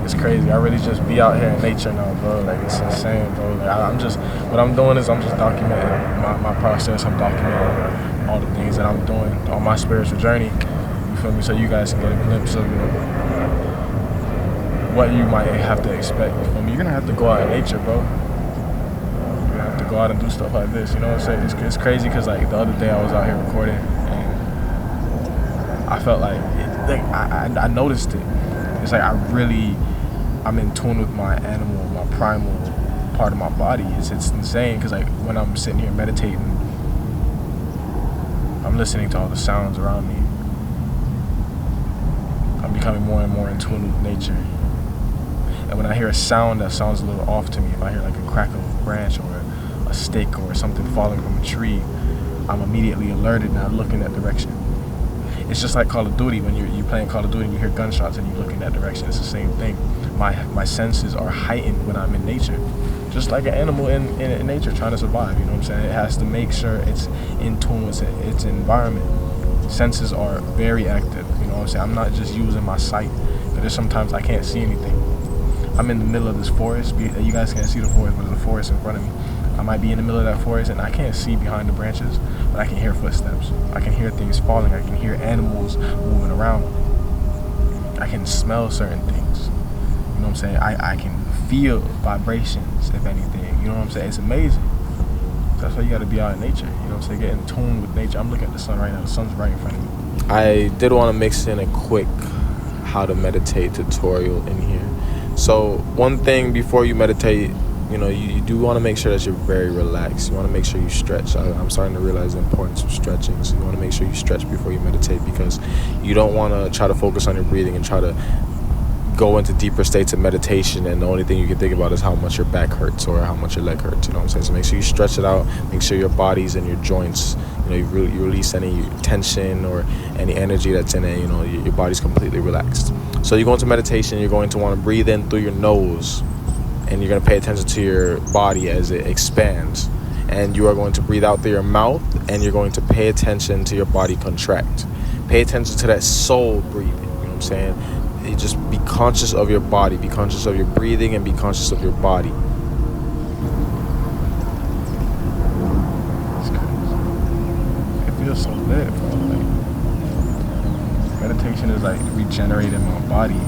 it's crazy. I really just be out here in nature now, bro. Like, it's insane, bro. Like, what I'm doing is I'm just documenting my process. I'm documenting all the things that I'm doing on my spiritual journey. You feel me? So you guys can get a glimpse of, what you might have to expect. You feel me? You're gonna have to go out in nature, bro. You're gonna have to go out and do stuff like this. You know what I'm saying? It's crazy because, like, the other day I was out here recording and I felt like I noticed it. It's like I'm in tune with my animal, my primal part of my body. It's insane because, like, when I'm sitting here meditating, I'm listening to all the sounds around me. I'm becoming more and more in tune with nature. And when I hear a sound that sounds a little off to me, if I hear like a crack of a branch or a stick or something falling from a tree, I'm immediately alerted and I'm looking that direction. It's just like Call of Duty. When you're playing Call of Duty and you hear gunshots and you look in that direction, it's the same thing. My senses are heightened when I'm in nature. Just like an animal in nature trying to survive, you know what I'm saying? It has to make sure it's in tune with its environment. Senses are very active, you know what I'm saying? I'm not just using my sight, but there's sometimes I can't see anything. I'm in the middle of this forest. You guys can't see the forest, but there's a forest in front of me. I might be in the middle of that forest and I can't see behind the branches, but I can hear footsteps. I can hear things falling. I can hear animals moving around. I can smell certain things. You know what I'm saying? I can feel vibrations, if anything. You know what I'm saying? It's amazing. That's why you got to be out in nature. You know what I'm saying? Get in tune with nature. I'm looking at the sun right now. The sun's right in front of me. I did want to mix in a quick how to meditate tutorial in here. So one thing before you meditate, you do want to make sure that you're very relaxed. You want to make sure you stretch. I'm starting to realize the importance of stretching. So you want to make sure you stretch before you meditate because you don't want to try to focus on your breathing and try to go into deeper states of meditation and the only thing you can think about is how much your back hurts or how much your leg hurts. You know what I'm saying? So make sure you stretch it out. Make sure your bodies and your joints, you release any tension or any energy that's in it. Your body's completely relaxed. So you go into meditation, you're going to want to breathe in through your nose and you're going to pay attention to your body as it expands. And you are going to breathe out through your mouth and you're going to pay attention to your body contract. Pay attention to that soul breathing. You know what I'm saying? You just be conscious of your body, be conscious of your breathing, and be conscious of your body. It's crazy. It feels so lit, bro. Like, meditation is like regenerating my body.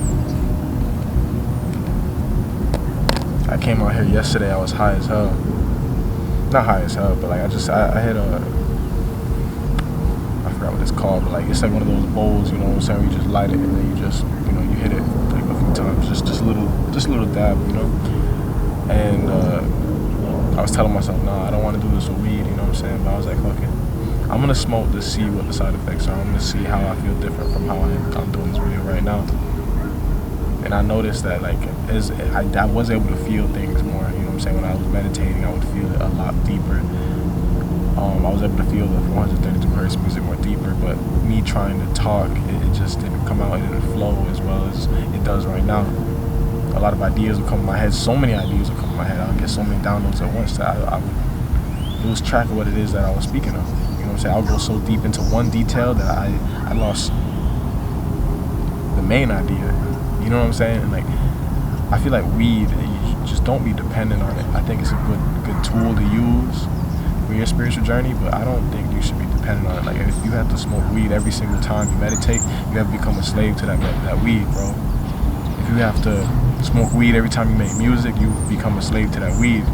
I came out here yesterday. I was high as hell. Not high as hell, but like I hit I forgot what it's called, but like it's like one of those bowls, you know what I'm saying? Where you just light it and then you just, you hit it like a few times, just a little dab, And I was telling myself, nah, I don't want to do this with weed, you know what I'm saying? But I was like, fuck it, I'm gonna smoke to see what the side effects are. I'm gonna see how I feel different from how I'm doing this video right now. And I noticed that like I was able to feel things more, you know what I'm saying? When I was meditating, I would feel it a lot deeper. I was able to feel the 432 hertz music more deeper, but me trying to talk, it just didn't come out, it didn't flow as well as it does right now. A lot of ideas would come in my head, so many ideas would come in my head. I would get so many downloads at once that I would lose track of what it is that I was speaking of. You know what I'm saying? I would go so deep into one detail that I lost the main idea. You know what I'm saying? And like, I feel like weed, you just don't be dependent on it. I think it's a good tool to use for your spiritual journey, but I don't think you should be dependent on it. Like, if you have to smoke weed every single time you meditate, you have to become a slave to that weed, bro. If you have to smoke weed every time you make music, you become a slave to that weed.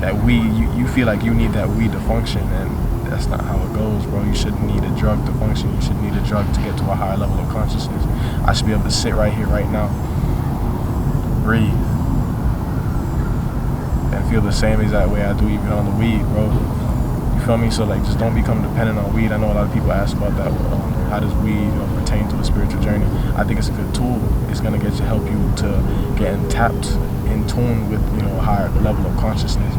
That weed, you feel like you need that weed to function, and that's not how it goes, bro. You shouldn't need a drug to function. You shouldn't need a drug to get to a higher level of consciousness. I should be able to sit right here, right now, breathe, and feel the same exact way I do even on the weed, bro. You feel me? So like, just don't become dependent on weed. I know a lot of people ask about that. How does weed pertain to a spiritual journey? I think it's a good tool. It's gonna help you to get tapped in tune with a higher level of consciousness.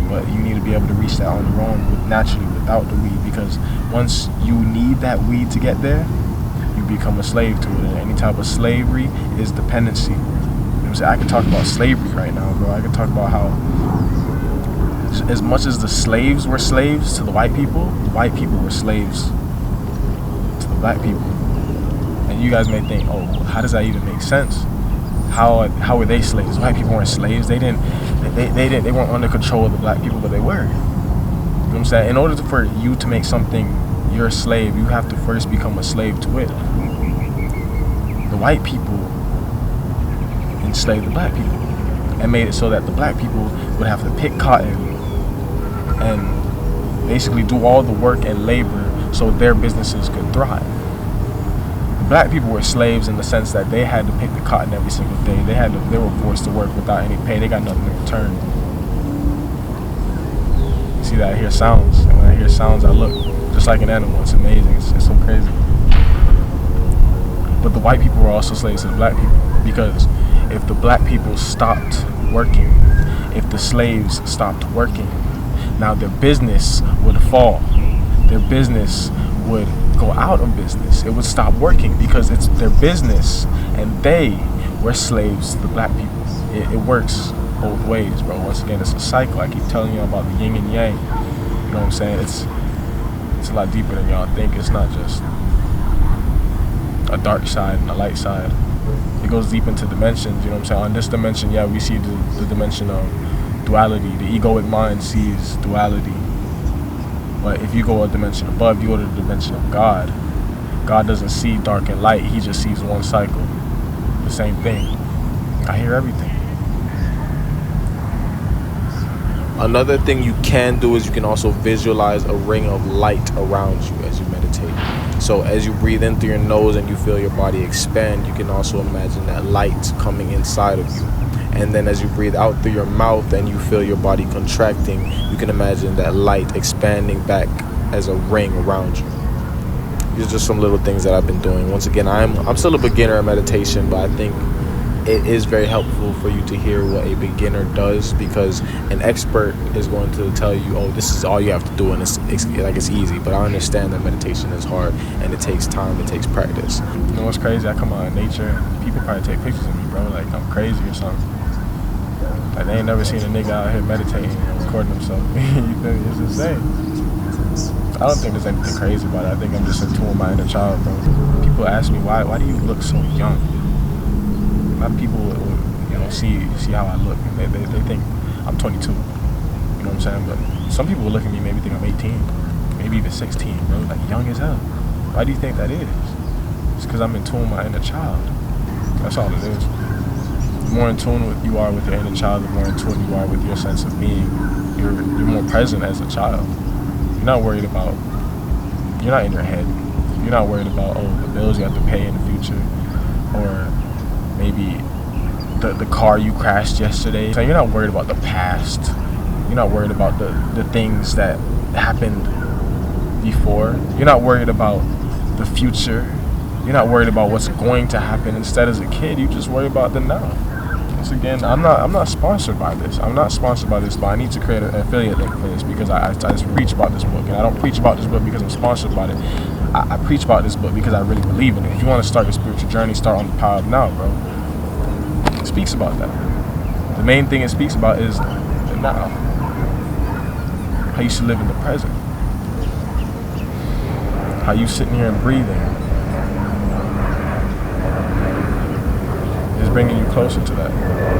But you need to be able to reach that on your own, naturally, without the weed. Because once you need that weed to get there, you become a slave to it. And any type of slavery is dependency. You know what I'm saying? I can talk about slavery right now, bro. I can talk about how, as much as the slaves were slaves to the white people were slaves to the black people. And you guys may think, oh, how does that even make sense? how were they slaves? White people weren't slaves. They weren't under control of the black people, but they were. You know what I'm saying? In order for you to make something your slave, you have to first become a slave to it. The white people enslaved the black people and made it so that the black people would have to pick cotton and basically do all the work and labor so their businesses could thrive. The black people were slaves in the sense that they had to pick the cotton every single day. They were forced to work without any pay. They got nothing in return. You see that? I hear sounds, and when I hear sounds, I look just like an animal. It's amazing. It's so crazy. But the white people were also slaves to the black people, because if the black people stopped working, if the slaves stopped working, now their business would fall. Their business would go out of business. It would stop working because it's their business, and they were slaves to the black people. It works both ways, bro. Once again, it's a cycle. I keep telling you about the yin and yang. You know what I'm saying? It's a lot deeper than y'all think. It's not just a dark side and a light side. It goes deep into dimensions. You know what I'm saying? On this dimension, yeah, we see the dimension of duality. The egoic mind sees duality. But if you go a dimension above, you go to the dimension of God. God doesn't see dark and light. He just sees one cycle. The same thing. I hear everything. Another thing you can do is you can also visualize a ring of light around you as you meditate. So as you breathe in through your nose and you feel your body expand, you can also imagine that light coming inside of you. And then as you breathe out through your mouth and you feel your body contracting, you can imagine that light expanding back as a ring around you. These are just some little things that I've been doing. Once again, I'm still a beginner in meditation, but I think it is very helpful for you to hear what a beginner does, because an expert is going to tell you, oh, this is all you have to do, and it's easy. But I understand that meditation is hard and it takes time, it takes practice. You know what's crazy? I come out in nature and people probably take pictures of me, bro, like I'm crazy or something. Like they ain't never seen a nigga out here meditating and recording himself. It's insane. I don't think there's anything crazy about it. I think I'm just in tune with my inner child, bro. People ask me, why do you look so young? A lot of people, see how I look, and they think I'm 22. You know what I'm saying? But some people will look at me, maybe think I'm 18, maybe even 16, bro. Like young as hell. Why do you think that is? It's because I'm in tune with my inner child. That's all it is. The more in tune you are with your inner child, the more in tune you are with your sense of being. You're more present as a child. You're not worried about. You're not in your head. You're not worried about the bills you have to pay in the future, or maybe the car you crashed yesterday. So you're not worried about the past. You're not worried about the things that happened before. You're not worried about the future. You're not worried about what's going to happen. Instead, as a kid, you just worry about the now. Once again, I'm not sponsored by this. I'm not sponsored by this, but I need to create an affiliate link for this, because I just preach about this book. And I don't preach about this book because I'm sponsored by it. I preach about this book because I really believe in it. If you want to start your spiritual journey, start on the Power of Now, bro. It speaks about that. The main thing it speaks about is the now. How you should live in the present. How you sitting here and breathing is bringing you closer to that.